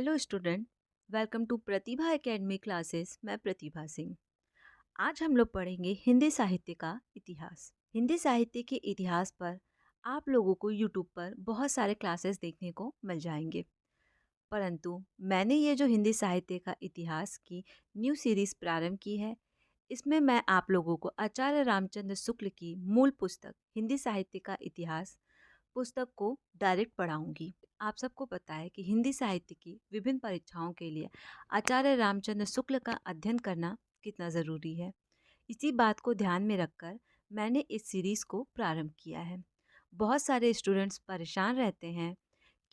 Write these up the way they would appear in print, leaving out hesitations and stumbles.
Hello student. Welcome to Pratibha academy classes. मैं प्रतिभा सिंह। आज हम लोग पढ़ेंगे हिंदी साहित्य का इतिहास। हिंदी साहित्य के इतिहास पर आप लोगों को यूट्यूब पर बहुत सारे क्लासेस देखने को मिल जाएंगे, परंतु मैंने ये जो हिंदी साहित्य का इतिहास की न्यू सीरीज प्रारंभ की है, इसमें मैं आप लोगों को आचार्य रामचंद्र शुक्ल की मूल पुस्तक हिंदी साहित्य का इतिहास पुस्तक को डायरेक्ट पढ़ाऊंगी। आप सबको पता है कि हिंदी साहित्य की विभिन्न परीक्षाओं के लिए आचार्य रामचंद्र शुक्ल का अध्ययन करना कितना ज़रूरी है। इसी बात को ध्यान में रखकर मैंने इस सीरीज़ को प्रारंभ किया है। बहुत सारे स्टूडेंट्स परेशान रहते हैं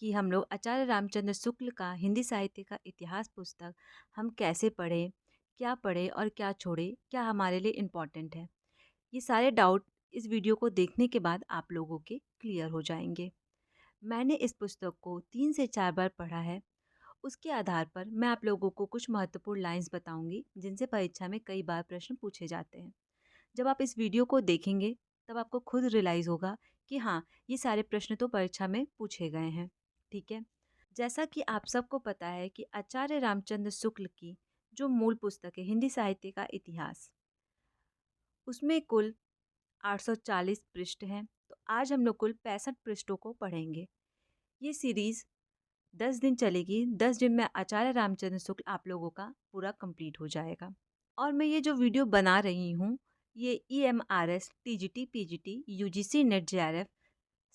कि हम लोग आचार्य रामचंद्र शुक्ल का हिंदी साहित्य का इतिहास पुस्तक हम कैसे पढ़ें और क्या छोड़ें, क्या हमारे लिए इम्पॉर्टेंट है। ये सारे डाउट इस वीडियो को देखने के बाद आप लोगों के क्लियर हो जाएंगे। मैंने इस पुस्तक को 3 से 4 बार पढ़ा है। उसके आधार पर मैं आप लोगों को कुछ महत्वपूर्ण लाइंस बताऊंगी जिनसे परीक्षा में कई बार प्रश्न पूछे जाते हैं। जब आप इस वीडियो को देखेंगे तब आपको खुद रियलाइज़ होगा कि हाँ, ये सारे प्रश्न तो परीक्षा में पूछे गए हैं। ठीक है। जैसा कि आप सबको पता है कि आचार्य रामचंद्र शुक्ल की जो मूल पुस्तक है हिंदी साहित्य का इतिहास, उसमें कुल 840 पृष्ठ हैं। तो आज हम लोग कुल 65 पृष्ठों को पढ़ेंगे। ये सीरीज़ 10 दिन चलेगी। 10 दिन में आचार्य रामचंद्र शुक्ल आप लोगों का पूरा कंप्लीट हो जाएगा। और मैं ये जो वीडियो बना रही हूँ, ये EMRS, TGT, PGT, UGC, net, JRF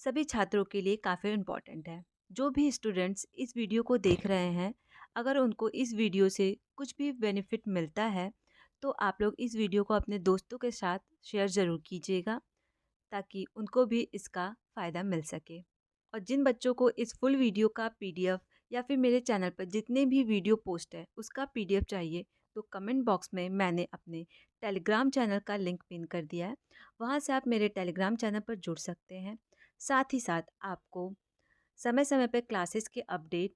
सभी छात्रों के लिए काफ़ी इम्पॉर्टेंट है। जो भी स्टूडेंट्स इस वीडियो को देख रहे हैं, अगर उनको इस वीडियो से कुछ भी बेनिफिट मिलता है तो आप लोग इस वीडियो को अपने दोस्तों के साथ शेयर ज़रूर कीजिएगा, ताकि उनको भी इसका फ़ायदा मिल सके। और जिन बच्चों को इस फुल वीडियो का PDF या फिर मेरे चैनल पर जितने भी वीडियो पोस्ट है उसका PDF चाहिए, तो कमेंट बॉक्स में मैंने अपने टेलीग्राम चैनल का लिंक पिन कर दिया है। वहाँ से आप मेरे टेलीग्राम चैनल पर जुड़ सकते हैं। साथ ही साथ आपको समय समय पर क्लासेस के अपडेट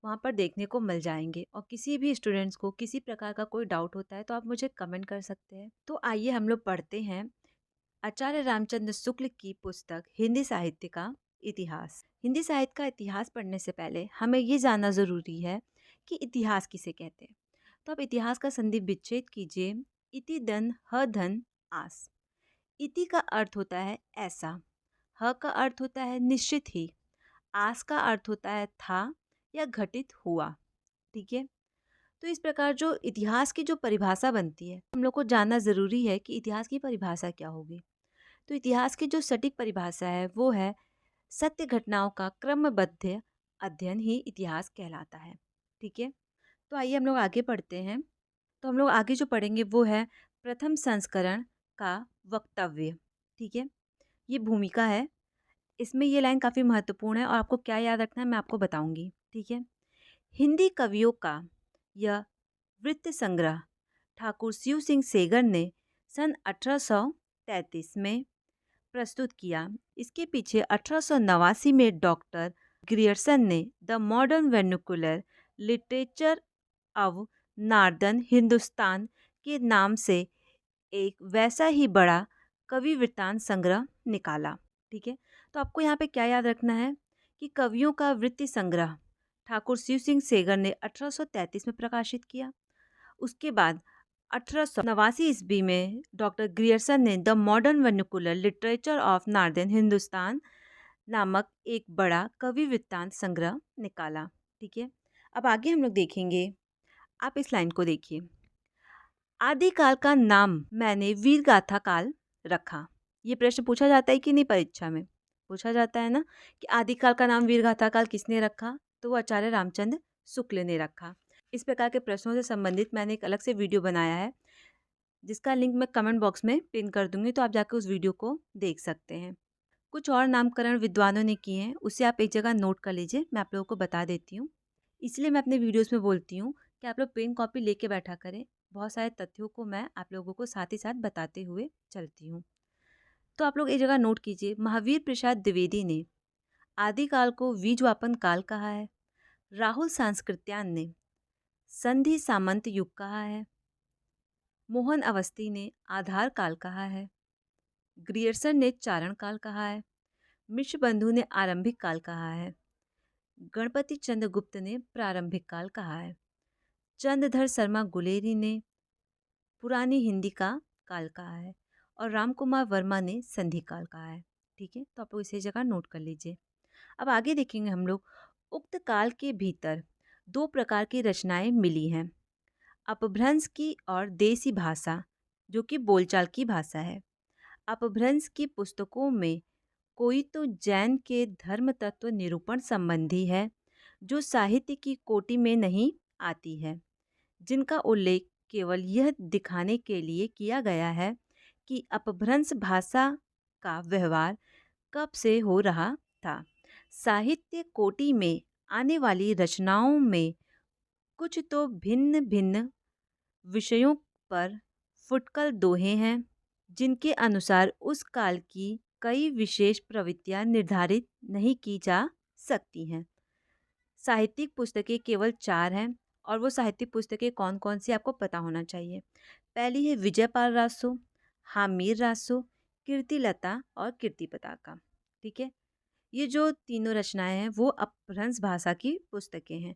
वहाँ पर देखने को मिल जाएंगे। और किसी भी स्टूडेंट्स को किसी प्रकार का कोई डाउट होता है तो आप मुझे कमेंट कर सकते हैं। तो आइए हम लोग पढ़ते हैं आचार्य रामचंद्र शुक्ल की पुस्तक हिंदी साहित्य का इतिहास। हिंदी साहित्य का इतिहास पढ़ने से पहले हमें ये जानना ज़रूरी है कि इतिहास किसे कहते हैं। तो आप इतिहास का संधि विच्छेद कीजिए। इति धन ह धन आस। इति का अर्थ होता है ऐसा, ह का अर्थ होता है निश्चित ही, आस का अर्थ होता है था या घटित हुआ। ठीक है। तो इस प्रकार जो इतिहास की जो परिभाषा बनती है, हम लोग को जानना ज़रूरी है कि इतिहास की परिभाषा क्या होगी। तो इतिहास की जो सटीक परिभाषा है वो है सत्य घटनाओं का क्रमबद्ध अध्ययन ही इतिहास कहलाता है। ठीक है। तो आइए हम लोग आगे पढ़ते हैं। तो हम लोग आगे जो पढ़ेंगे वो है प्रथम संस्करण का वक्तव्य। ठीक है। ये भूमिका है। इसमें ये लाइन काफ़ी महत्वपूर्ण है और आपको क्या याद रखना है मैं आपको बताऊंगी। ठीक है। हिंदी कवियों का यह वृत्त संग्रह ठाकुर शिव सिंह सेगर ने सन 1833 में प्रस्तुत किया। इसके पीछे 1889 में डॉक्टर ग्रियर्सन ने the modern vernacular literature of northern Hindustan के नाम से एक वैसा ही बड़ा कवि वृत्तांत संग्रह निकाला। ठीक है। तो आपको यहाँ पे क्या याद रखना है कि कवियों का वृत्ति संग्रह ठाकुर शिव सिंह सेगर ने 1833 में प्रकाशित किया। उसके बाद 1889 ईस्वी में डॉक्टर ग्रियर्सन ने the modern vernacular literature of northern Hindustan नामक एक बड़ा कवि वृत्तांत संग्रह निकाला। ठीक है। अब आगे हम लोग देखेंगे। आप इस लाइन को देखिए। आदिकाल का नाम मैंने वीर गाथा काल रखा। ये प्रश्न पूछा जाता है कि नहीं, परीक्षा में पूछा जाता है ना कि आदिकाल का नाम वीर गाथा काल किसने रखा, तो वो आचार्य रामचंद्र शुक्ल ने रखा। इस प्रकार के प्रश्नों से संबंधित मैंने एक अलग से वीडियो बनाया है, जिसका लिंक मैं कमेंट बॉक्स में पिन कर दूंगी, तो आप जाकर उस वीडियो को देख सकते हैं। कुछ और नामकरण विद्वानों ने किए हैं, उससे आप एक जगह नोट कर लीजिए, मैं आप लोगों को बता देती हूँ। इसलिए मैं अपने वीडियोस में बोलती हूँ कि आप लोग पेन कॉपी लेके बैठा करें। बहुत सारे तथ्यों को मैं आप लोगों को साथ ही साथ बताते हुए चलती हूँ। तो आप लोग एक जगह नोट कीजिए। महावीर प्रसाद द्विवेदी ने आदिकाल को बीजवापन काल कहा है। राहुल सांस्कृत्यायन ने संधि सामंत युग कहा है। मोहन अवस्थी ने आधार काल कहा है। ग्रियर्सन ने चारण काल कहा है। मिश्र बंधु ने आरंभिक काल कहा है। गणपति चंद्र गुप्त ने प्रारंभिक काल कहा है। चंद्रधर शर्मा गुलेरी ने पुरानी हिंदी का काल कहा है और राम कुमार वर्मा ने संधि काल कहा है। ठीक है, तो आप लोग इसे जगह नोट कर लीजिए। अब आगे देखेंगे हम लोग, उक्त काल के भीतर दो प्रकार की रचनाएं मिली हैं, अपभ्रंश की और देसी भाषा, जो कि बोलचाल की भाषा है। अपभ्रंश की पुस्तकों में कोई तो जैन के धर्म तत्व निरूपण संबंधी है, जो साहित्य की कोटि में नहीं आती है, जिनका उल्लेख केवल यह दिखाने के लिए किया गया है कि अपभ्रंश भाषा का व्यवहार कब से हो रहा था। साहित्य कोटि में आने वाली रचनाओं में कुछ तो भिन्न भिन्न विषयों पर फुटकल दोहे हैं, जिनके अनुसार उस काल की कई विशेष प्रवृत्तियां निर्धारित नहीं की जा सकती हैं। साहित्यिक पुस्तकें केवल 4 हैं और वो साहित्यिक पुस्तकें कौन कौन सी आपको पता होना चाहिए। पहली है विजयपाल रासो, हामिर रासो, कीर्तिलता और कीर्ति पताका। ठीक है, ये जो तीनों रचनाएं हैं वो अपभ्रंश भाषा की पुस्तकें हैं।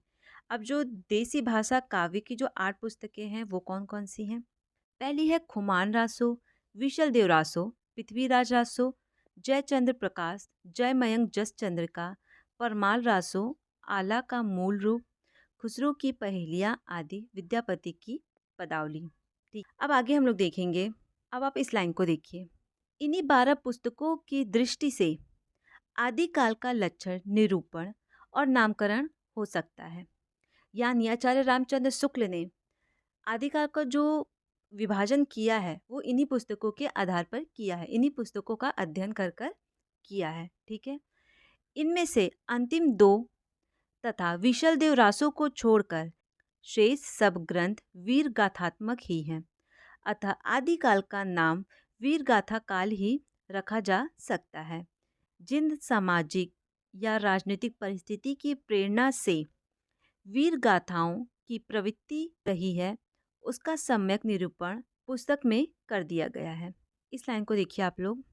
अब जो देसी भाषा काव्य की जो 8 पुस्तकें हैं वो कौन कौन सी हैं। पहली है खुमान रासो, विशल देव रासो, पृथ्वीराज रासो, जयचंद्र प्रकाश, जय मयंक जस चंद्र का, परमाल रासो, आला का मूल रूप, खुसरो की पहेलियाँ आदि, विद्यापति की पदावली। ठीक, अब आगे हम लोग देखेंगे। अब आप इस लाइन को देखिए, इन्हीं 12 पुस्तकों की दृष्टि से आदिकाल का लक्षण, निरूपण और नामकरण हो सकता है। यानी आचार्य रामचंद्र शुक्ल ने आदिकाल का जो विभाजन किया है वो इन्हीं पुस्तकों के आधार पर किया है, इन्हीं पुस्तकों का अध्ययन कर कर किया है। ठीक है, इनमें से अंतिम 2 तथा विशल देव रासो को छोड़कर शेष सब ग्रंथ वीर गाथात्मक ही हैं। अतः आदिकाल का नाम वीर गाथा काल ही रखा जा सकता है। जिन सामाजिक या राजनीतिक परिस्थिति की प्रेरणा से वीर गाथाओं की प्रवृत्ति रही है, उसका सम्यक निरूपण पुस्तक में कर दिया गया है। इस लाइन को देखिए आप लोग,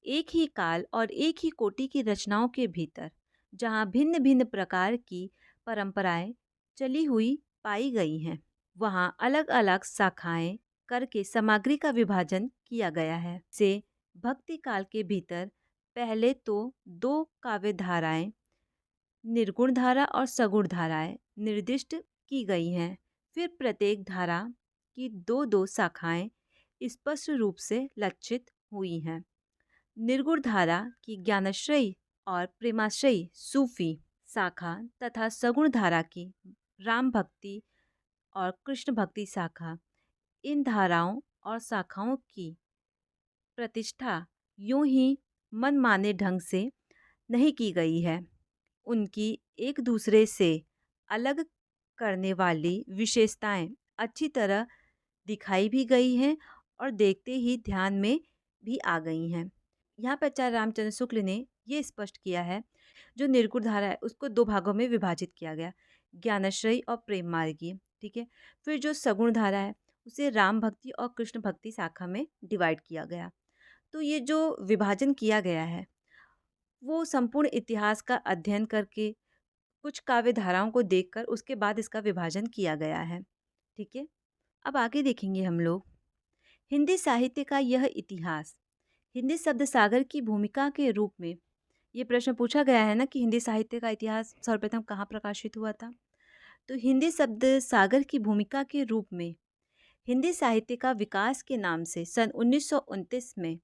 एक ही काल और एक ही कोटि की रचनाओं के भीतर जहाँ भिन्न भिन्न प्रकार की परंपराएं चली हुई पाई गई हैं, वहाँ अलग अलग शाखाएं करके सामग्री का विभाजन किया गया है। से भक्ति काल के भीतर पहले तो 2 काव्य धाराएं, निर्गुण धारा और सगुण धाराएं निर्दिष्ट की गई हैं। फिर प्रत्येक धारा की 2-2 शाखाएं स्पष्ट रूप से लक्षित हुई हैं। निर्गुण धारा की ज्ञानाश्रयी और प्रेमाश्रयी सूफी शाखा तथा सगुण धारा की राम भक्ति और कृष्ण भक्ति शाखा, इन धाराओं और शाखाओं की प्रतिष्ठा यूं ही मनमाने ढंग से नहीं की गई है। उनकी एक दूसरे से अलग करने वाली विशेषताएं अच्छी तरह दिखाई भी गई हैं और देखते ही ध्यान में भी आ गई हैं। यहाँ पर आचार्य रामचंद्र शुक्ल ने ये स्पष्ट किया है, जो निर्गुण धारा है उसको 2 भागों में विभाजित किया गया, ज्ञानाश्रयी और प्रेम मार्गी। ठीक है, फिर जो सगुण धारा है उसे राम भक्ति और कृष्ण भक्ति शाखा में डिवाइड किया गया। तो ये जो विभाजन किया गया है वो संपूर्ण इतिहास का अध्ययन करके कुछ काव्य धाराओं को देखकर उसके बाद इसका विभाजन किया गया है। ठीक है, अब आगे देखेंगे हम लोग, हिंदी साहित्य का यह इतिहास हिंदी शब्द सागर की भूमिका के रूप में, ये प्रश्न पूछा गया है ना कि हिंदी साहित्य का इतिहास सर्वप्रथम कहाँ प्रकाशित हुआ था। तो हिंदी शब्द सागर की भूमिका के रूप में हिंदी साहित्य का विकास के नाम से सन 1929 में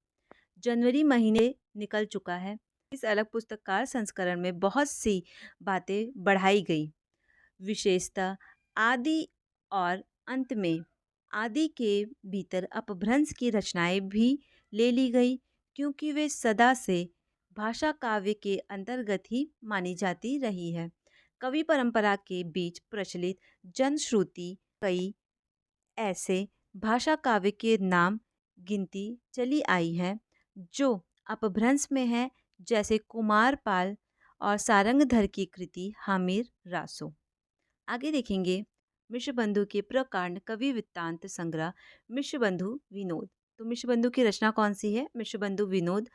जनवरी महीने निकल चुका है। इस अलग पुस्तककार संस्करण में बहुत सी बातें बढ़ाई गई, विशेषतः आदि और अंत में आदि के भीतर अपभ्रंश की रचनाएं भी ले ली गई, क्योंकि वे सदा से भाषा काव्य के अंतर्गत ही मानी जाती रही है। कवि परंपरा के बीच प्रचलित जनश्रुति कई ऐसे भाषा काव्य के नाम गिनती चली आई है जो अपभ्रंश में है, जैसे कुमारपाल और सारंगधर की कृति हामिर रासो। आगे देखेंगे मिश्रबंधु के प्रकांड कवि वृत्तांत संग्रह मिश्रबंधु विनोद। तो मिश्रबंधु की रचना कौन सी है? मिश्रबंधु विनोद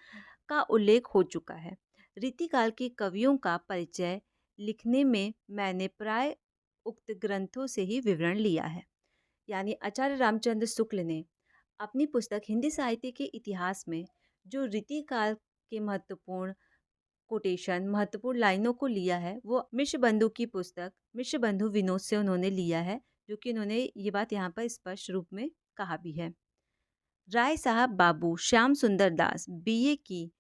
का उल्लेख हो चुका है। रीतिकाल के कवियों का परिचय लिखने में मैंने प्राय उक्त ग्रंथों से ही विवरण लिया है। यानी आचार्य रामचंद्र शुक्ल ने अपनी पुस्तक हिंदी साहित्य के इतिहास में जो रीतिकाल के महत्वपूर्ण कोटेशन, महत्वपूर्ण लाइनों को लिया है, वो मिश्रबंधु की पुस्तक मिश्रबंधु विनोद से उन्होंने लिया है, जो कि उन्होंने ये बात यहाँ पर स्पष्ट रूप में कहा भी है। राय साहब बाबू श्याम सुंदर दास बीए की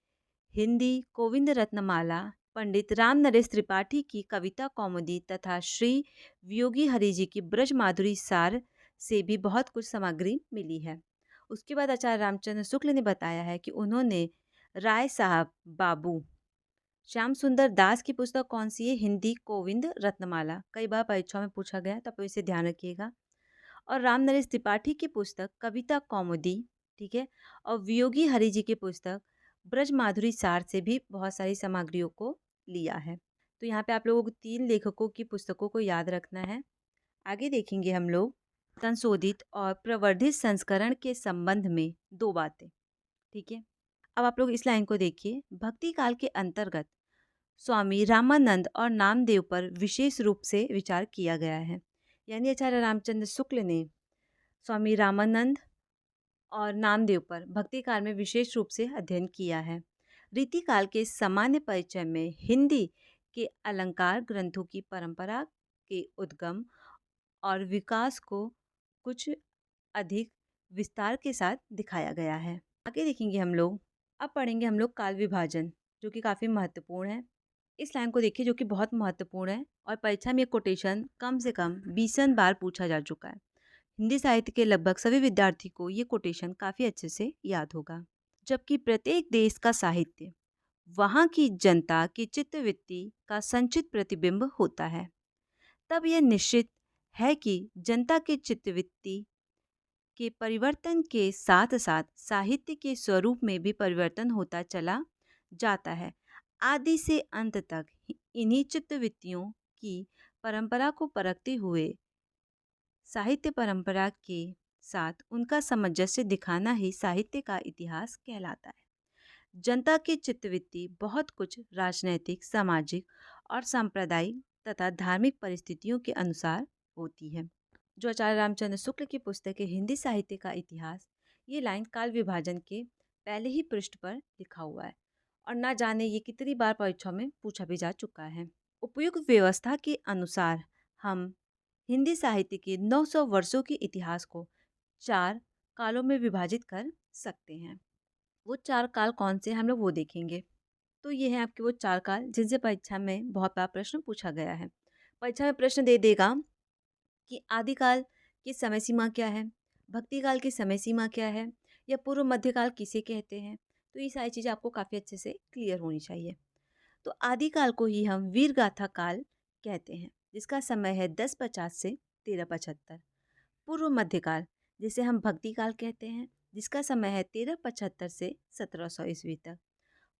हिंदी गोविंद रत्नमाला, पंडित राम नरेश त्रिपाठी की कविता कौमुदी तथा श्री वियोगी हरि जी की ब्रज माधुरी सार से भी बहुत कुछ सामग्री मिली है। उसके बाद आचार्य रामचंद्र शुक्ल ने बताया है कि उन्होंने राय साहब बाबू श्याम सुंदर दास की पुस्तक कौन सी है? हिंदी गोविंद रत्नमाला। कई बार परीक्षा में पूछा गया, तब इसे ध्यान रखिएगा। और राम नरेश त्रिपाठी की पुस्तक कविता कौमुदी, ठीक है। और वियोगी हरि जी की पुस्तक ब्रज माधुरी सार से भी बहुत सारी सामग्रियों को लिया है। तो यहाँ पे आप लोगों को 3 लेखकों की पुस्तकों को याद रखना है। आगे देखेंगे हम लोग संशोधित और प्रवर्धित संस्करण के संबंध में 2 बातें, ठीक है। अब आप लोग इस लाइन को देखिए। भक्ति काल के अंतर्गत स्वामी रामानंद और नामदेव पर विशेष रूप से विचार किया गया है। यानी आचार्य रामचंद्र शुक्ल ने स्वामी रामानंद और नामदेव पर भक्ति काल में विशेष रूप से अध्ययन किया है। रीतिकाल के सामान्य परिचय में हिंदी के अलंकार ग्रंथों की परंपरा के उद्गम और विकास को कुछ अधिक विस्तार के साथ दिखाया गया है। आगे देखेंगे हम लोग। अब पढ़ेंगे हम लोग काल विभाजन, जो कि काफ़ी महत्वपूर्ण है। इस लाइन को देखिए, जो कि बहुत महत्वपूर्ण है और परीक्षा में कोटेशन कम से कम 20 बार पूछा जा चुका है। हिंदी साहित्य के लगभग सभी विद्यार्थी को ये कोटेशन काफ़ी अच्छे से याद होगा। जबकि प्रत्येक देश का साहित्य वहाँ की जनता की चित्तवृत्ति का संचित प्रतिबिंब होता है, तब यह निश्चित है कि जनता के चित्तवृत्ति के परिवर्तन के साथ साथ साहित्य के स्वरूप में भी परिवर्तन होता चला जाता है। आदि से अंत तक इन्हीं चित्तवृत्तियों की परंपरा को परखते हुए साहित्य परंपरा के साथ उनका सामंजस्य दिखाना ही साहित्य का इतिहास कहलाता है। जनता की चित्तवृत्ति बहुत कुछ राजनैतिक, सामाजिक और सांप्रदायिक तथा धार्मिक परिस्थितियों के अनुसार होती है। जो आचार्य रामचंद्र शुक्ल की पुस्तक है हिंदी साहित्य का इतिहास, ये लाइन काल विभाजन के पहले ही पृष्ठ पर लिखा हुआ है और ना जाने ये कितनी बार परीक्षा में पूछा भी जा चुका है। उपयुक्त व्यवस्था के अनुसार हम हिंदी साहित्य के 900 वर्षों के इतिहास को 4 कालों में विभाजित कर सकते हैं। वो 4 काल कौन से हम लोग वो देखेंगे। तो ये हैं आपके वो 4 काल जिनसे परीक्षा में बहुत बार प्रश्न पूछा गया है। परीक्षा में प्रश्न दे देगा कि आदिकाल की समय सीमा क्या है, भक्ति काल की समय सीमा क्या है, या पूर्व मध्यकाल किसे कहते हैं। तो ये सारी चीज़ें आपको काफ़ी अच्छे से क्लियर होनी चाहिए। तो आदिकाल को ही हम वीर गाथा काल कहते हैं, जिसका समय है 1050 से 1375। पूर्व मध्यकाल जिसे हम भक्ति काल कहते हैं, जिसका समय है 1375 से 1700 ईस्वी तक।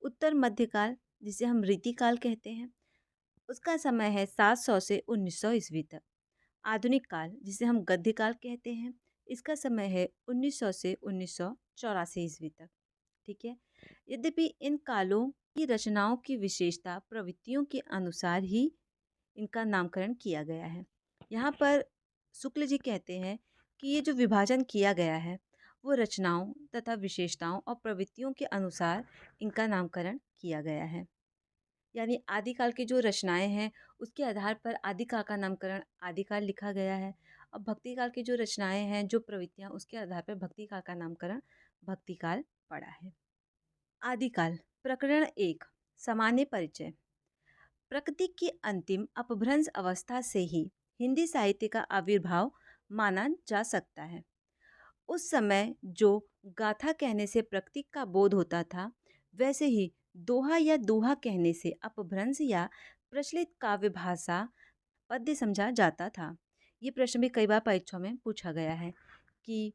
उत्तर मध्यकाल जिसे हम रीतिकाल कहते हैं, उसका समय है 700 से 1900 ईस्वी तक। आधुनिक काल जिसे हम गद्य काल कहते हैं, इसका समय है 1900 से 1984 ईस्वी तक, ठीक है। यद्यपि इन कालों की रचनाओं की विशेषता प्रवृत्तियों के अनुसार ही इनका नामकरण किया गया है। यहाँ पर शुक्ल जी कहते हैं कि ये जो विभाजन किया गया है वो रचनाओं तथा विशेषताओं और प्रवृत्तियों के अनुसार इनका नामकरण किया गया है। यानी आदिकाल की जो रचनाएं हैं उसके आधार पर आदिकाल का नामकरण आदिकाल लिखा गया है, और भक्तिकाल की जो रचनाएं हैं, जो प्रवृत्तियां, उसके आधार पर भक्तिकाल का नामकरण भक्तिकाल पड़ा है। आदिकाल प्रकरण 1 सामान्य परिचय। प्रकृति की अंतिम अपभ्रंश अवस्था से ही हिंदी साहित्य का आविर्भाव माना जा सकता है। उस समय जो गाथा कहने से प्रकृति का बोध होता था, वैसे ही दोहा या दोहा कहने से अपभ्रंश या प्रचलित काव्य भाषा पद्य समझा जाता था। ये प्रश्न भी कई बार परीक्षा में पूछा गया है कि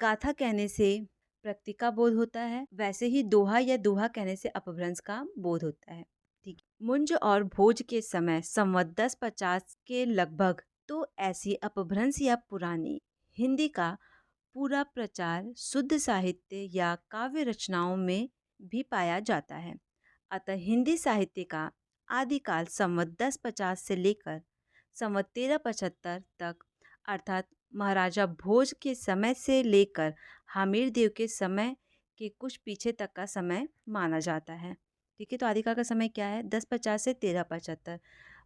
गाथा कहने से प्रकृति का बोध होता है, वैसे ही दोहा या दोहा कहने से अपभ्रंश का बोध होता है, ठीक। मुंज और भोज के समय संवत 1050 के लगभग तो ऐसी अपभ्रंश या पुरानी हिंदी का पूरा प्रचार शुद्ध साहित्य या काव्य रचनाओं में भी पाया जाता है। अतः हिंदी साहित्य का आदिकाल संवत 1050 से लेकर संवत 1375 तक, अर्थात महाराजा भोज के समय से लेकर हामिर देव के समय के कुछ पीछे तक का समय माना जाता है। ठीक है, तो आदिकाल का समय क्या है? 1050 से 1375।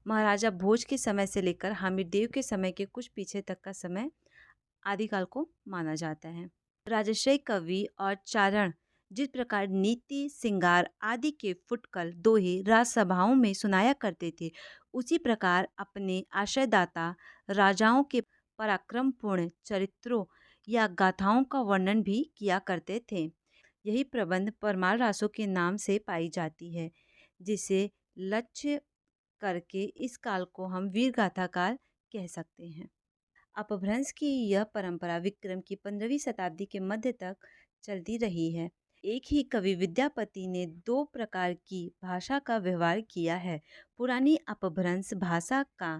महाराजा भोज के समय से लेकर हामिर देव के समय के कुछ पीछे तक का समय आदिकाल को माना जाता है। राजश्री कवि और चारण जिस प्रकार नीति, श्रृंगार आदि के फुटकल दोहे राजसभाओं में सुनाया करते थे, उसी प्रकार अपने आश्रयदाता राजाओं के पराक्रमपूर्ण चरित्रों या गाथाओं का वर्णन भी किया करते थे। यही प्रबंध परमार रासों के नाम से पाई जाती है, जिसे लक्ष्य करके इस काल को हम वीर गाथा काल कह सकते हैं। अपभ्रंश की यह परंपरा विक्रम की 15वीं शताब्दी के मध्य तक चलती रही है। एक ही कवि विद्यापति ने दो प्रकार की भाषा का व्यवहार किया है, पुरानी अपभ्रंश भाषा का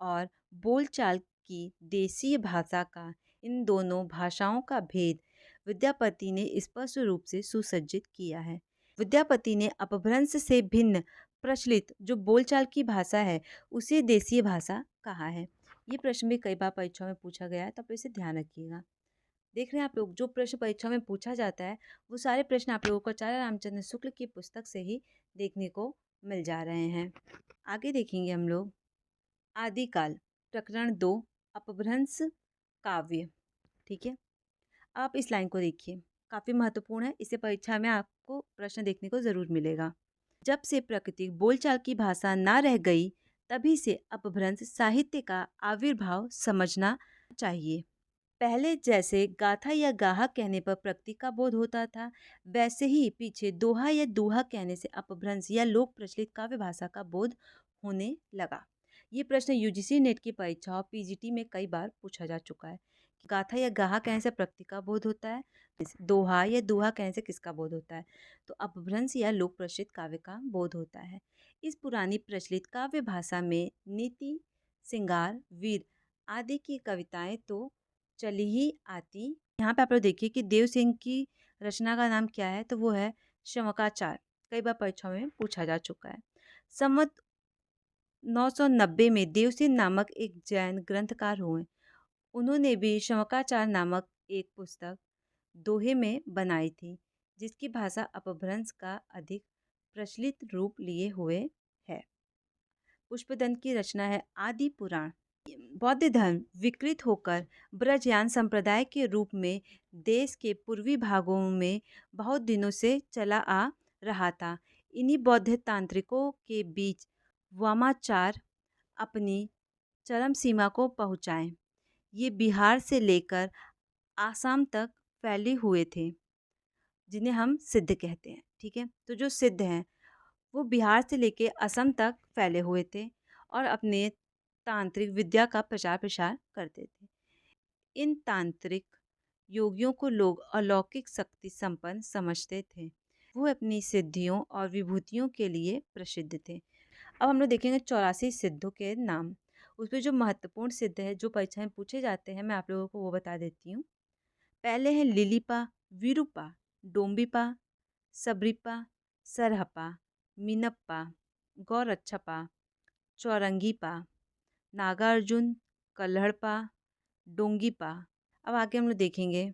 और बोलचाल की देशीय भाषा का। इन दोनों भाषाओं का भेद विद्यापति ने स्पष्ट रूप से सुसज्जित किया है। विद्यापति ने अपभ्रंश से भिन्न प्रचलित जो बोलचाल की भाषा है उसे देशीय भाषा कहा है। ये प्रश्न भी कई बार परीक्षा में पूछा गया है, तो आप इसे ध्यान रखिएगा। देख रहे हैं आप लोग, जो प्रश्न परीक्षा में पूछा जाता है वो सारे प्रश्न आप लोगों को आचार्य रामचंद्र शुक्ल की पुस्तक से ही देखने को मिल जा रहे हैं। आगे देखेंगे हम लोग आदिकाल प्रकरण 2 अपभ्रंश काव्य। ठीक है, आप इस लाइन को देखिए, काफ़ी महत्वपूर्ण है, इसे परीक्षा में आपको प्रश्न देखने को ज़रूर मिलेगा। जब से प्राकृतिक बोलचाल की भाषा ना रह गई, तभी से अपभ्रंश साहित्य का आविर्भाव समझना चाहिए। पहले जैसे गाथा या गाहा कहने पर प्रकृति का बोध होता था, वैसे ही पीछे दोहा या दूहा कहने से अपभ्रंश या लोक प्रचलित काव्य भाषा का बोध होने लगा। ये प्रश्न यूजीसी नेट की परीक्षा और पीजीटी में कई बार पूछा जा चुका है। गाथा या गाहा कहने से प्रकृति का बोध होता है, दोहा या दूहा कहने से किसका बोध होता है? तो अपभ्रंश या लोक प्रचलित काव्य का बोध होता है। इस पुरानी प्रचलित काव्य भाषा में नीति, श्रृंगार, वीर आदि की कविताएं तो चली ही आती। यहाँ पे आप लोग देखिए कि देव सिंह की रचना का नाम क्या है, तो वो है शमकाचार। कई बार परीक्षा में पूछा जा चुका है। संवत 990 में देवसिंह नामक एक जैन ग्रंथकार हुए। उन्होंने भी शमकाचार नामक एक पुस्तक दोहे में बनाई थी, जिसकी भाषा अपभ्रंश का अधिक प्रचलित रूप लिए हुए है। पुष्पदंत की रचना है आदि पुराण। बौद्ध धर्म विकृत होकर ब्रजयान संप्रदाय के रूप में देश के पूर्वी भागों में बहुत दिनों से चला आ रहा था। इन्हीं बौद्ध तांत्रिकों के बीच वामाचार अपनी चरम सीमा को पहुँचाए। ये बिहार से लेकर आसाम तक फैले हुए थे, जिन्हें हम सिद्ध कहते हैं। ठीक है, तो जो सिद्ध हैं वो बिहार से लेकर असम तक फैले हुए थे और अपने तांत्रिक विद्या का प्रचार प्रसार करते थे। इन तांत्रिक योगियों को लोग अलौकिक शक्ति संपन्न समझते थे। वो अपनी सिद्धियों और विभूतियों के लिए प्रसिद्ध थे। अब हम लोग देखेंगे 84 सिद्धों के नाम। उसमें जो महत्वपूर्ण सिद्ध है, जो परीक्षा में पूछे जाते हैं, मैं आप लोगों को वो बता देती हूँ। पहले हैं लिलीपा, विरूपा, डोम्बिपा, सबरिपा, सरहपा, मीनप्पा, गौरक्षपा, चौरंगीपा, नागार्जुन, कल्हड़पा, डोंगीपा। अब आगे हम लोग देखेंगे।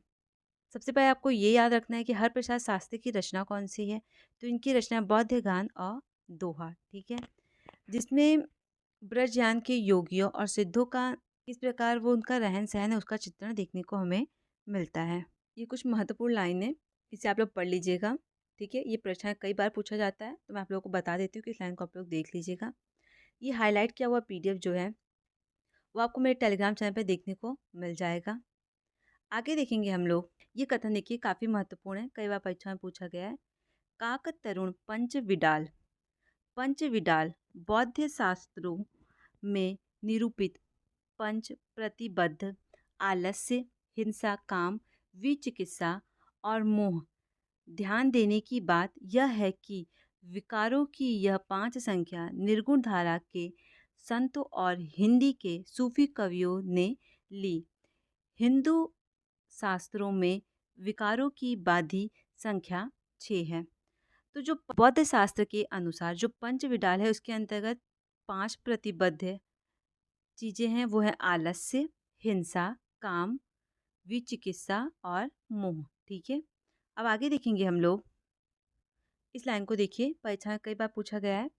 सबसे पहले आपको ये याद रखना है कि हर प्रसाद शास्त्री की रचना कौन सी है, तो इनकी रचना बौद्ध गान और दोहा। ठीक है, जिसमें ब्रजयान के योगियों और सिद्धों का किस प्रकार वो उनका रहन सहन है उसका चित्रण देखने को हमें मिलता है। ये कुछ महत्वपूर्ण लाइन है, इसे आप लोग पढ़ लीजिएगा। ठीक है, ये प्रश्न कई बार पूछा जाता है, तो मैं आप लोगों को बता देती हूँ कि इस लाइन को आप लोग देख लीजिएगा। ये हाईलाइट किया हुआ पीडीएफ जो है वो आपको मेरे टेलीग्राम चैनल पर देखने को मिल जाएगा। आगे देखेंगे हम लोग। ये कथन देखिए काफ़ी महत्वपूर्ण है, कई बार परीक्षा में पूछा गया है। काक तरुण पंचविडाल। पंचविडाल बौद्ध शास्त्रों में निरूपित पंच प्रतिबद्ध आलस्य, हिंसा, काम, विचिकित्सा और मोह। ध्यान देने की बात यह है कि विकारों की यह 5 संख्या निर्गुण धारा के संतों और हिंदी के सूफी कवियों ने ली। हिंदू शास्त्रों में विकारों की बाधी संख्या 6 है। तो जो बौद्ध शास्त्र के अनुसार जो पंच विडाल है उसके अंतर्गत 5 प्रतिबद्ध चीजें हैं, वो है आलस्य, हिंसा, काम, विचिकित्सा और मोह। ठीक है, अब आगे देखेंगे हम लोग। इस लाइन को देखिए, परीक्षा में कई बार पूछा गया है।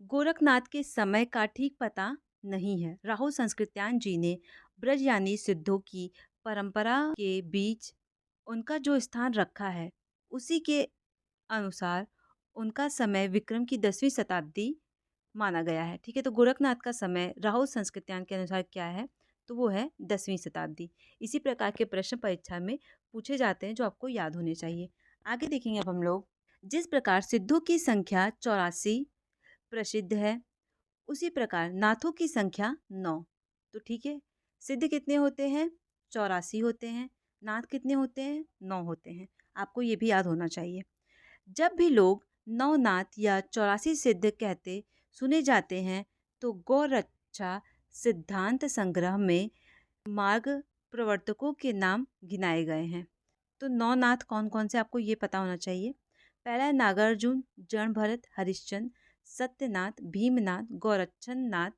गोरखनाथ के समय का ठीक पता नहीं है। राहुल संस्कृत्यान जी ने ब्रजयानी सिद्धों की परंपरा के बीच उनका जो स्थान रखा है, उसी के अनुसार उनका समय विक्रम की 10वीं शताब्दी माना गया है। ठीक है, तो गोरखनाथ का समय राहुल संस्कृत्यान के अनुसार क्या है, तो वो है 10वीं शताब्दी। इसी प्रकार के प्रश्न परीक्षा में पूछे जाते हैं जो आपको याद होने चाहिए। आगे देखेंगे अब हम लोग। जिस प्रकार सिद्धों की संख्या 84 प्रसिद्ध है, उसी प्रकार नाथों की संख्या 9। तो ठीक है, सिद्ध कितने होते हैं? 84 होते हैं। नाथ कितने होते हैं? 9 होते हैं। आपको ये भी याद होना चाहिए। जब भी लोग 9 नाथ या 84 सिद्ध कहते सुने जाते हैं, तो गौरक्षा सिद्धांत संग्रह में मार्ग प्रवर्तकों के नाम गिनाए गए हैं। तो 9 नाथ कौन कौन से, आपको ये पता होना चाहिए। पहला है नागार्जुन, जड़भरत, हरिश्चंद्र, सत्यनाथ, भीमनाथ, गोरक्षनाथ,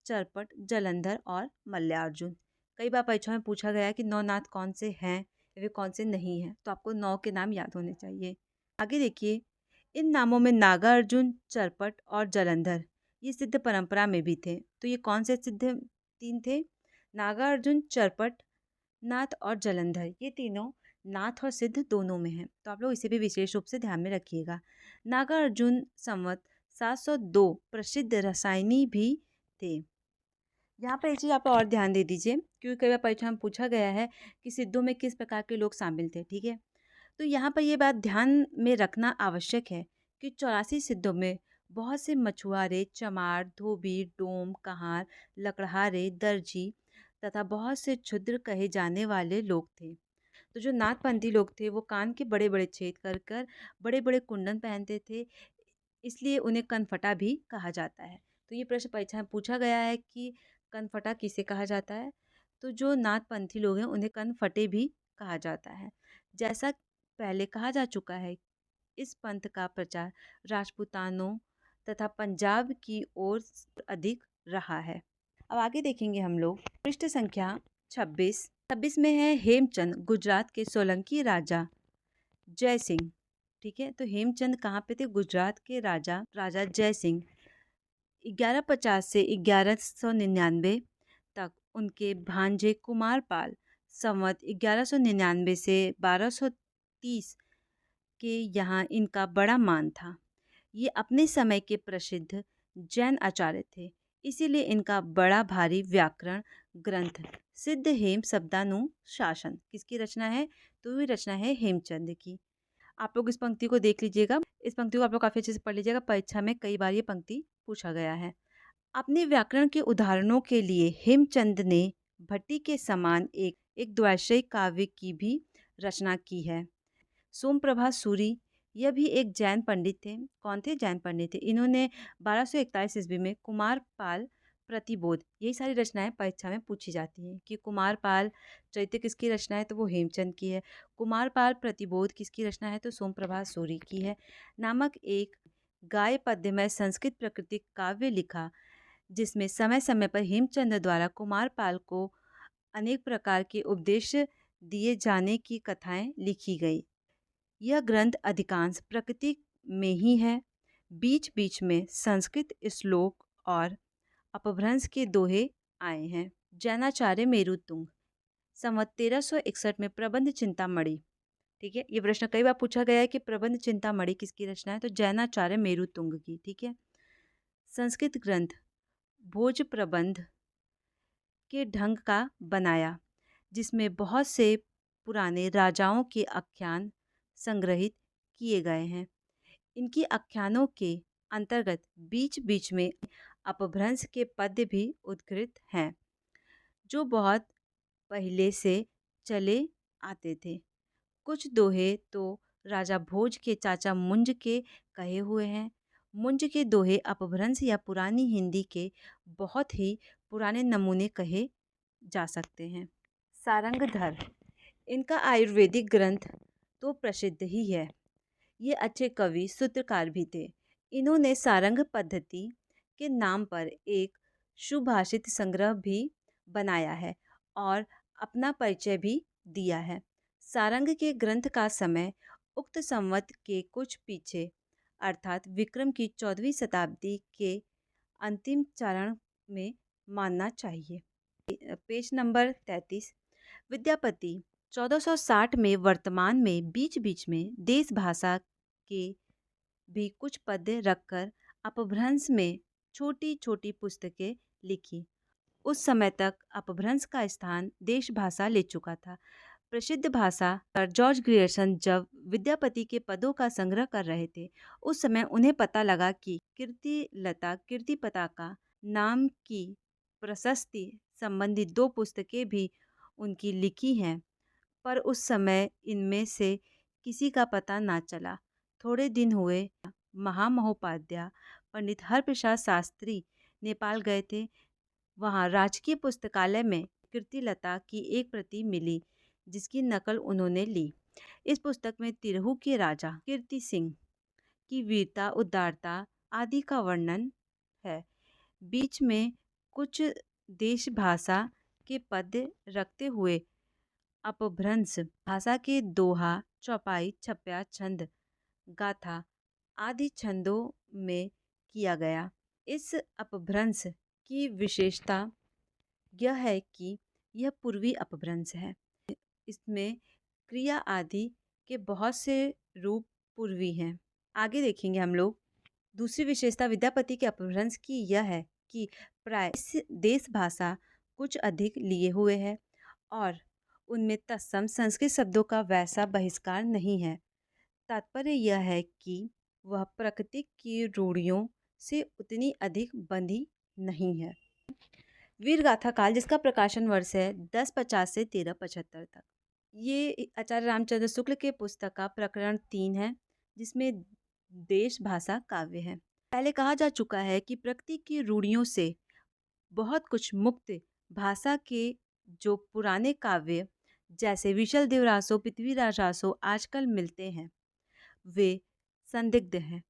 चरपट, जलंधर और मल्ल्यार्जुन। कई बार परीक्षा में पूछा गया है कि 9 नाथ कौन से हैं या फिर कौन से नहीं हैं, तो आपको 9 के नाम याद होने चाहिए। आगे देखिए, इन नामों में नागार्जुन, चरपट और जलंधर ये सिद्ध परंपरा में भी थे। तो ये कौन से सिद्ध 3 थे? नागार्जुन, चरपट, नाथ और जलंधर, ये तीनों नाथ और सिद्ध दोनों में हैं। तो आप लोग इसे भी विशेष रूप से ध्यान में रखिएगा। नागार्जुन संवत 702 प्रसिद्ध रसायनी भी थे। यहाँ पर एक चीज़ आप और ध्यान दे दीजिए, क्योंकि कई बार परीक्षा में पूछा गया है कि सिद्धों में किस प्रकार के लोग शामिल थे। ठीक है, तो यहाँ पर ये बात ध्यान में रखना आवश्यक है कि 84 सिद्धों में बहुत से मछुआरे, चमार, धोबी, डोम, कहार, लकड़हारे, दर्जी तथा बहुत से क्षुद्र कहे जाने वाले लोग थे। तो जो नाथपंथी लोग थे वो कान के बड़े बड़े छेद कर कर बड़े बड़े कुंडन पहनते थे, इसलिए उन्हें कनफटा भी कहा जाता है। तो ये प्रश्न परीक्षा में पूछा गया है कि कनफटा किसे कहा जाता है, तो जो नाथपंथी लोग हैं उन्हें कनफटे भी कहा जाता है। जैसा पहले कहा जा चुका है, इस पंथ का प्रचार राजपूतानों तथा पंजाब की ओर अधिक रहा है। अब आगे देखेंगे हम लोग। पृष्ठ संख्या 26 में है हेमचंद, गुजरात के सोलंकी राजा जय सिंह। ठीक है, तो हेमचंद कहाँ पे थे? गुजरात के राजा जय सिंह 1150 से 1199 तक। उनके भांजे कुमारपाल संवत 1199 से 1230 के यहाँ इनका बड़ा मान था। ये अपने समय के प्रसिद्ध जैन आचार्य थे, इसीलिए इनका बड़ा भारी व्याकरण ग्रंथ सिद्ध हेम शब्दानुशासन किसकी रचना है? तो ये रचना है हेमचंद की। आप लोग इस पंक्ति को देख लीजिएगा, इस पंक्ति को आप लोग काफ़ी अच्छे से पढ़ लीजिएगा, परीक्षा में कई बार ये पंक्ति पूछा गया है। अपने व्याकरण के उदाहरणों के लिए हेमचंद ने भट्टी के समान एक द्वैषयी काव्य की भी रचना की है। सोमप्रभा सूरी, यह भी एक जैन पंडित थे। कौन थे? जैन पंडित थे। इन्होंने 1241 ईस्वी में कुमारपाल प्रतिबोध, यही सारी रचनाएं परीक्षा में पूछी जाती हैं कि कुमारपाल चरित्र किसकी रचना है, तो वो हेमचंद की है। कुमारपाल प्रतिबोध किसकी रचना है, तो सोमप्रभा सूरी की है। नामक एक गाय पद्यमय संस्कृत प्राकृतिक काव्य लिखा, जिसमें समय समय पर हेमचंद द्वारा कुमारपाल को अनेक प्रकार के उपदेश दिए जाने की कथाएं लिखी गई। यह ग्रंथ अधिकांश प्रकृति में ही है। बीच बीच में संस्कृत श्लोक और अपभ्रंश के दोहे आए हैं। जैनाचार्य मेरुतुंग संवत 1361 में प्रबंध चिंतामणि। ठीक है, ये प्रश्न कई बार पूछा गया है कि प्रबंध चिंतामणि किसकी रचना है, तो जैनाचार्य मेरुतुंग की। ठीक है, संस्कृत ग्रंथ भोज प्रबंध के ढंग का बनाया, जिसमें बहुत से पुराने राजाओं के आख्यान संग्रहित किए गए हैं। इनकी आख्यानों के अंतर्गत बीच बीच में अपभ्रंश के पद्य भी उद्धृत हैं, जो बहुत पहले से चले आते थे। कुछ दोहे तो राजा भोज के चाचा मुंज के कहे हुए हैं। मुंज के दोहे अपभ्रंश या पुरानी हिंदी के बहुत ही पुराने नमूने कहे जा सकते हैं। सारंगधर, इनका आयुर्वेदिक ग्रंथ तो प्रसिद्ध ही है। ये अच्छे कवि सूत्रकार भी थे। इन्होंने सारंग पद्धति के नाम पर एक सुभाषित संग्रह भी बनाया है और अपना परिचय भी दिया है। सारंग के ग्रंथ का समय उक्त संवत के कुछ पीछे अर्थात विक्रम की 14वीं शताब्दी के अंतिम चरण में मानना चाहिए। Page number 33। विद्यापति 1460 में वर्तमान में बीच बीच में देश भाषा के भी कुछ पद्य रखकर अपभ्रंश में छोटी छोटी पुस्तकें लिखी। उस समय तक अपभ्रंश का स्थान देश भाषा ले चुका था। प्रसिद्ध भाषा जॉर्ज ग्रियर्सन जब विद्यापति के पदों का संग्रह कर रहे थे, उस समय उन्हें पता लगा कि कीर्ति लता कीर्ति पताका नाम की प्रशस्ति संबंधी 2 पुस्तकें भी उनकी लिखी हैं, पर उस समय इनमें से किसी का पता ना चला। थोड़े दिन हुए महामहोपाध्याय पंडित हरप्रसाद शास्त्री नेपाल गए थे। वहाँ राजकीय पुस्तकालय में कीर्तिलता की एक प्रति मिली, जिसकी नकल उन्होंने ली। इस पुस्तक में तिरहू के राजा कीर्ति सिंह की वीरता उदारता आदि का वर्णन है। बीच में कुछ देश भाषा के पद्य रखते हुए अपभ्रंश भाषा के दोहा, चौपाई, छप्या, छंद, गाथा आदि छंदों में किया गया। इस अपभ्रंश की विशेषता यह है कि यह पूर्वी अपभ्रंश है। इसमें क्रिया आदि के बहुत से रूप पूर्वी हैं। आगे देखेंगे हम लोग। दूसरी विशेषता विद्यापति के अपभ्रंश की यह है कि प्राय देश भाषा कुछ अधिक लिए हुए है और उनमें तत्सम संस्कृत शब्दों का वैसा बहिष्कार नहीं है। तात्पर्य यह है कि वह प्रकृति की रूढ़ियों से उतनी अधिक बंधी नहीं है। वीर गाथा काल, जिसका प्रकाशन वर्ष है 1050 से 1375 तक। ये आचार्य रामचंद्र शुक्ल के पुस्तक का प्रकरण 3 है, जिसमें देश भाषा काव्य है। पहले कहा जा चुका है कि प्रकृति की रूढ़ियों से बहुत कुछ मुक्त भाषा के जो पुराने काव्य जैसे विशल देव रासो, पृथ्वीराज रासो आजकल मिलते हैं, वे संदिग्ध हैं।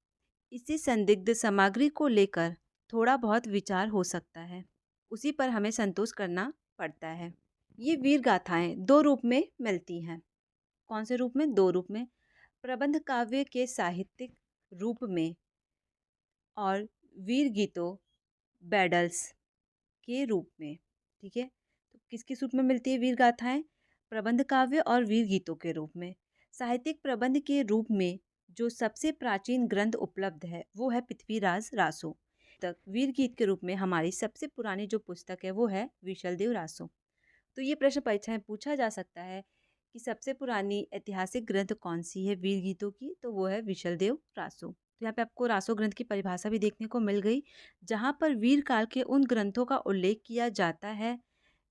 इसी संदिग्ध सामग्री को लेकर थोड़ा बहुत विचार हो सकता है, उसी पर हमें संतोष करना पड़ता है। ये वीर गाथाएं 2 रूप में मिलती हैं। कौन से रूप में? 2 रूप में, प्रबंध काव्य के साहित्यिक रूप में और वीर गीतों बैडल्स के रूप में। ठीक है, तो किस किस रूप में मिलती है वीर गाथाएं? प्रबंध काव्य और वीर गीतों के रूप में। साहित्यिक प्रबंध के रूप में जो सबसे प्राचीन ग्रंथ उपलब्ध है वो है पृथ्वीराज रासो। तक वीर गीत के रूप में हमारी सबसे पुरानी जो पुस्तक है वो है विशल देव रासो। तो ये प्रश्न परीक्षा में पूछा जा सकता है कि सबसे पुरानी ऐतिहासिक ग्रंथ कौन सी है वीर गीतों की, तो वो है विशल देव रासो। तो यहाँ पे आपको रासो ग्रंथ की परिभाषा भी देखने को मिल गई, जहाँ पर वीर काल के उन ग्रंथों का उल्लेख किया जाता है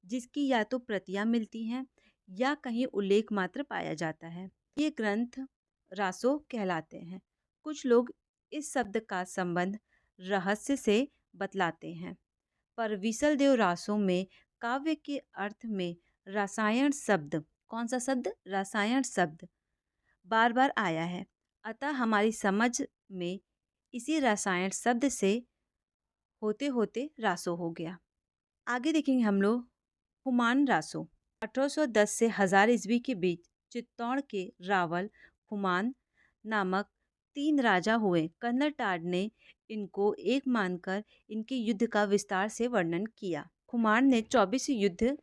जिसकी या तो प्रतियां मिलती हैं या कहीं उल्लेख मात्र पाया जाता है। ये ग्रंथ रासो कहलाते हैं। कुछ लोग इस शब्द का संबंध रहस्य से बतलाते हैं, पर विशल देव रासो में काव्य के अर्थ में रसायन शब्द, कौन सा शब्द? रसायन शब्द बार बार आया है। अतः हमारी समझ में इसी रसायन शब्द से होते होते रासो हो गया। आगे देखेंगे हम लोग खुमान रासो। 1810 से 1000 ईस्वी के बीच चित्तौड़ के रावल खुमान नामक 3 राजा हुए। कन्नड़टाड ने इनको एक मानकर इनके युद्ध का विस्तार से वर्णन किया। खुमान ने 24 युद्ध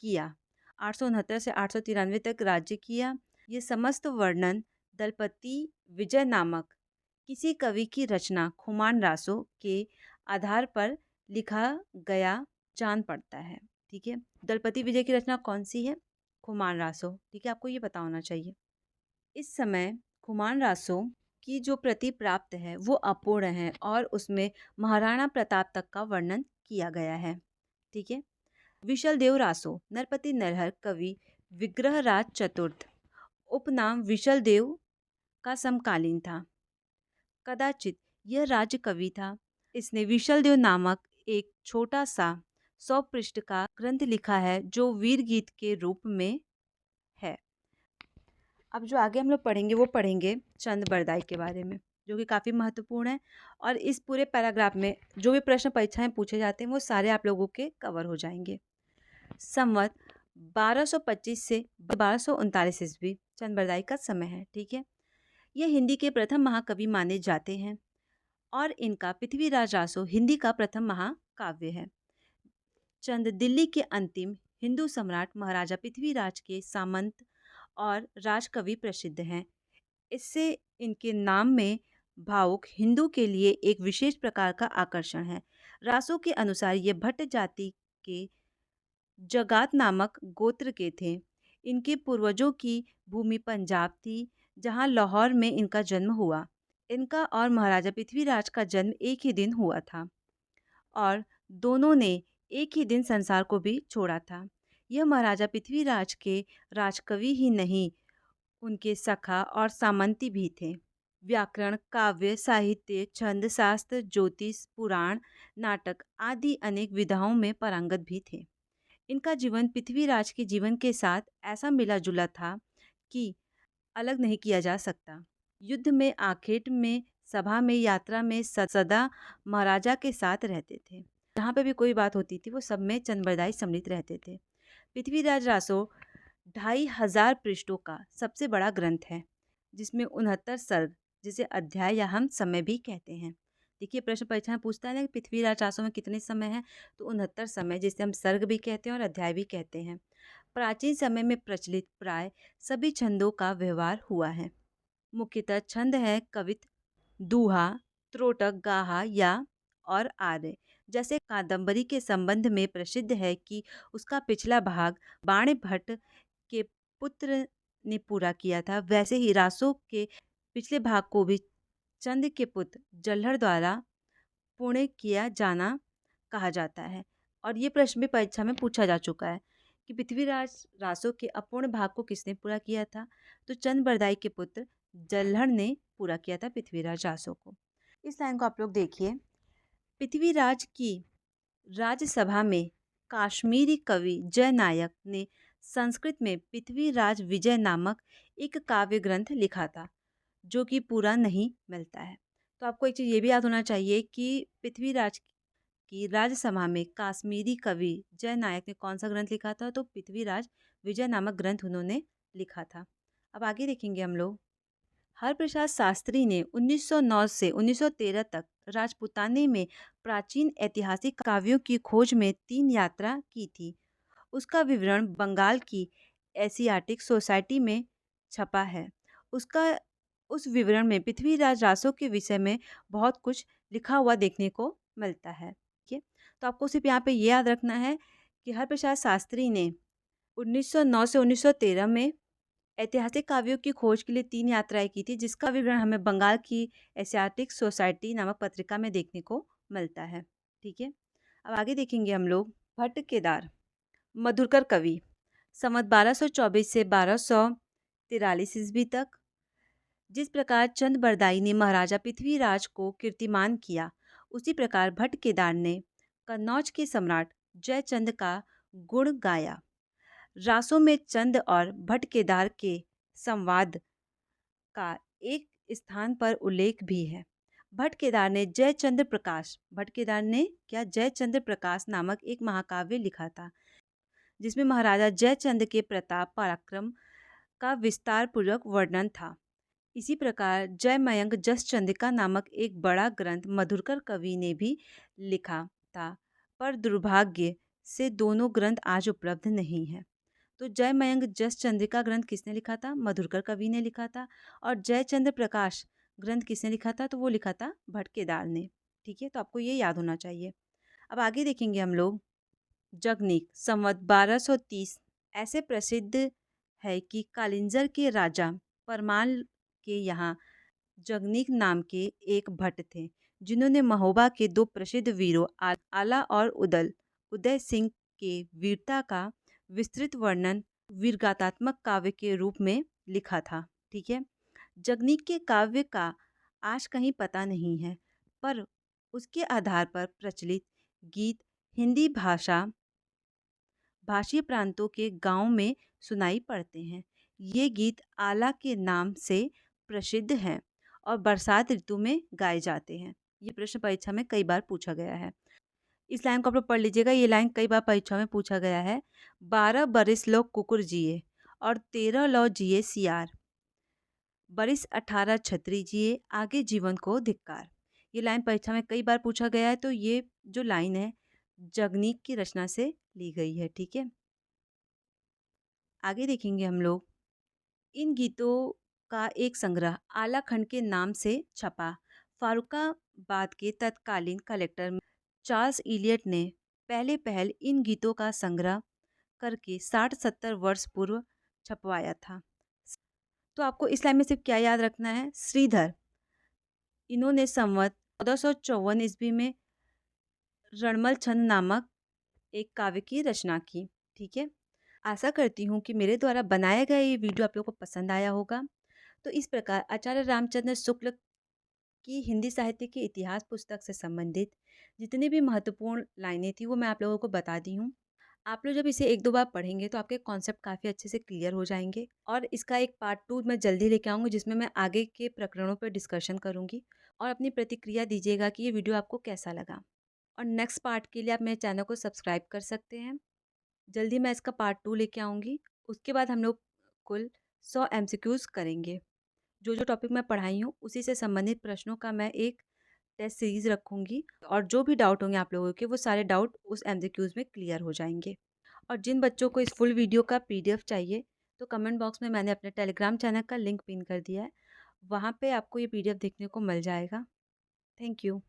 किया, 869 से 893 तक राज्य किया। ये समस्त वर्णन दलपति विजय नामक किसी कवि की रचना खुमान रासो के आधार पर लिखा गया जान पड़ता है। ठीक है, दलपति विजय की रचना कौन सी है? खुमान रासो। ठीक है, आपको ये पता होना चाहिए। इस समय खुमान रासो की जो प्रति प्राप्त है वो अपूर्ण है और उसमें महाराणा प्रताप तक का वर्णन किया गया है। ठीक है, विशल देव रासो नरपति नरहर कवि विग्रहराज चतुर्थ उपनाम विशल देव का समकालीन था। कदाचित यह राज्य कवि था। इसने विशल देव नामक एक छोटा सा 100 पृष्ठ का ग्रंथ लिखा है जो वीर गीत के रूप में है। अब जो आगे हम लोग पढ़ेंगे वो पढ़ेंगे चंद बरदाई के बारे में, जो कि काफ़ी महत्वपूर्ण है। और इस पूरे पैराग्राफ में जो भी प्रश्न परीक्षा में पूछे जाते हैं वो सारे आप लोगों के कवर हो जाएंगे। संवत 1225 से 1239 ईस्वी चंद बरदाई का समय है। ठीक है, ये हिंदी के प्रथम महाकवि माने जाते हैं और इनका पृथ्वीराज रासो हिंदी का प्रथम महाकाव्य है। चंद दिल्ली के अंतिम हिंदू सम्राट महाराजा पृथ्वीराज के सामंत और राजकवि प्रसिद्ध हैं। इससे इनके नाम में भावुक हिंदू के लिए एक विशेष प्रकार का आकर्षण है। रासो के अनुसार ये भट्ट जाति के जगात नामक गोत्र के थे। इनके पूर्वजों की भूमि पंजाब थी, जहां लाहौर में इनका जन्म हुआ। इनका और महाराजा पृथ्वीराज का जन्म एक ही दिन हुआ था और दोनों ने एक ही दिन संसार को भी छोड़ा था। यह महाराजा पृथ्वीराज के राजकवि ही नहीं, उनके सखा और सामंती भी थे। व्याकरण, काव्य, साहित्य, छंद, शास्त्र, ज्योतिष, पुराण, नाटक आदि अनेक विधाओं में पारंगत भी थे। इनका जीवन पृथ्वीराज के जीवन के साथ ऐसा मिला जुला था कि अलग नहीं किया जा सकता। युद्ध में, आखेट में, सभा में, यात्रा में सदा महाराजा के साथ रहते थे। जहाँ पे भी कोई बात होती थी वो सब में चंद सम्मिलित रहते थे। पृथ्वीराज रासो 2500 पृष्ठों का सबसे बड़ा ग्रंथ है, जिसमें 69 सर्ग, जिसे अध्याय या हम समय भी कहते हैं। देखिए, प्रश्न परीक्षा में पूछता है ना कि पृथ्वीराज रासो में कितने समय हैं, तो 69 समय, जिसे हम सर्ग भी कहते हैं और अध्याय भी कहते हैं। प्राचीन समय में प्रचलित प्राय सभी छंदों का व्यवहार हुआ है। मुख्यतः छंद है कवित, दूहा, त्रोटक, गाहा या और आर्य। जैसे कादंबरी के संबंध में प्रसिद्ध है कि उसका पिछला भाग बाण भट्ट के पुत्र ने पूरा किया था, वैसे ही रासो के पिछले भाग को भी चंद के पुत्र जल्हड़ द्वारा पूर्ण किया जाना कहा जाता है। और ये प्रश्न भी परीक्षा में पूछा जा चुका है कि पृथ्वीराज रासो के अपूर्ण भाग को किसने पूरा किया था, तो चंद बरदाई के पुत्र जल्हड़ ने पूरा किया था पृथ्वीराज रासो को। इस लाइन को आप लोग देखिए। पृथ्वीराज की राज्यसभा में काश्मीरी कवि जय नायक ने संस्कृत में पृथ्वीराज विजय नामक एक काव्य ग्रंथ लिखा था, जो कि पूरा नहीं मिलता है। तो आपको एक चीज़ ये भी याद होना चाहिए कि पृथ्वीराज की राज्यसभा में काश्मीरी कवि जय नायक ने कौन सा ग्रंथ लिखा था, तो पृथ्वीराज विजय नामक ग्रंथ उन्होंने लिखा था। अब आगे देखेंगे हम लोग। हरप्रसाद शास्त्री ने 1909 से 1913 तक राजपुताने में प्राचीन ऐतिहासिक काव्यों की खोज में 3 यात्रा की थी। उसका विवरण बंगाल की एशियाटिक सोसाइटी में छपा है। उसका उस विवरण में पृथ्वीराज रासो के विषय में बहुत कुछ लिखा हुआ देखने को मिलता है। ठीक है, तो आपको सिर्फ यहाँ पे ये याद रखना है कि हरप्रसाद शास्त्री ने 1909 से 1913 में ऐतिहासिक काव्यों की खोज के लिए 3 यात्राएं की थी, जिसका विवरण हमें बंगाल की एशियाटिक सोसाइटी नामक पत्रिका में देखने को मिलता है। ठीक है, अब आगे देखेंगे हम लोग। भट्ट केदार मधुरकर कवि, संवत 1224 से 1243 ईस्वी तक। जिस प्रकार चंद बरदाई ने महाराजा पृथ्वीराज को कीर्तिमान किया, उसी प्रकार भट्ट केदार ने कन्नौज के सम्राट जयचंद का गुण गाया। रासों में चंद और भट्ट केदार के संवाद का एक स्थान पर उल्लेख भी है। भट्ट केदार ने जयचंद्र प्रकाश नामक एक महाकाव्य लिखा था, जिसमें महाराजा जयचंद के प्रताप पराक्रम का विस्तार पूर्वक वर्णन था। इसी प्रकार जयमयंक जस चंद्रिका नामक एक बड़ा ग्रंथ मधुरकर कवि ने भी लिखा था, पर दुर्भाग्य से दोनों ग्रंथ आज उपलब्ध नहीं है। तो जयमयंक जस चंद्रिका ग्रंथ किसने लिखा था? मधुरकर कवि ने लिखा था। और जयचंद्र प्रकाश ग्रंथ किसने लिखा था? तो वो लिखा था भट्ट केदार ने। ठीक है, तो आपको ये याद होना चाहिए। अब आगे देखेंगे हम लोग। जगनीक संवत 1230 ऐसे प्रसिद्ध है कि कालिंजर के राजा परमाल के यहाँ जगनीक नाम के एक भट्ट थे, जिन्होंने महोबा के 2 प्रसिद्ध वीरों आला और उदय सिंह के वीरता का विस्तृत वर्णन वीरगाथात्मक काव्य के रूप में लिखा था। ठीक है, जगनीक के काव्य का आज कहीं पता नहीं है, पर उसके आधार पर प्रचलित गीत हिंदी भाषी प्रांतों के गांव में सुनाई पड़ते हैं। ये गीत आला के नाम से प्रसिद्ध हैं और बरसात ऋतु में गाए जाते हैं। ये प्रश्न परीक्षा में कई बार पूछा गया है। इस लाइन को आप लोग पढ़ लीजिएगा, ये लाइन कई बार परीक्षा में पूछा गया है। 12 बरिस लो कुकुर जिए और 13 लो जिए सियार, बरिस 18 छतरी जिए, आगे जीवन को धिक्कार। ये लाइन परीक्षा में कई बार पूछा गया है, तो ये जो लाइन है जगनीक की रचना से ली गई है। ठीक है, आगे देखेंगे हम लोग। इन गीतों का एक संग्रह आला खंड के नाम से छपा। फारुखाबाद के तत्कालीन कलेक्टर चार्ल्स इलियट ने पहले पहल इन गीतों का संग्रह करके 60-70 वर्ष पूर्व छपवाया था। तो आपको इस लाइन में सिर्फ क्या याद रखना है, श्रीधर, इन्होंने संवत 1454 ईस्वी में रणमल छंद नामक एक काव्य की रचना की। ठीक है, आशा करती हूँ कि मेरे द्वारा बनाया गया ये वीडियो आप लोगों को पसंद आया होगा। तो इस प्रकार आचार्य रामचंद्र शुक्ल की हिंदी साहित्य के इतिहास पुस्तक से संबंधित जितनी भी महत्वपूर्ण लाइनें थी वो मैं आप लोगों को बता दी हूँ। आप लोग जब इसे 1-2 बार पढ़ेंगे तो आपके कॉन्सेप्ट काफ़ी अच्छे से क्लियर हो जाएंगे और इसका एक पार्ट 2 मैं जल्दी लेके आऊँगी जिसमें मैं आगे के प्रकरणों पर डिस्कशन करूँगी और अपनी प्रतिक्रिया दीजिएगा कि ये वीडियो आपको कैसा लगा। और नेक्स्ट पार्ट के लिए आप मेरे चैनल को सब्सक्राइब कर सकते हैं। जल्दी मैं इसका पार्ट 2 लेके आऊँगी। उसके बाद हम लोग कुल 100 एमसीक्यूज़ करेंगे। जो टॉपिक मैं पढ़ाई हूँ उसी से संबंधित प्रश्नों का मैं एक टेस्ट सीरीज़ रखूँगी और जो भी डाउट होंगे आप लोगों के वो सारे डाउट उस एमसीक्यूज़ में क्लियर हो जाएंगे। और जिन बच्चों को इस फुल वीडियो का पीडीएफ चाहिए तो कमेंट बॉक्स में मैंने अपने टेलीग्राम चैनल का लिंक पिन कर दिया है, वहाँ पे आपको ये पीडीएफ देखने को मिल जाएगा। Thank you.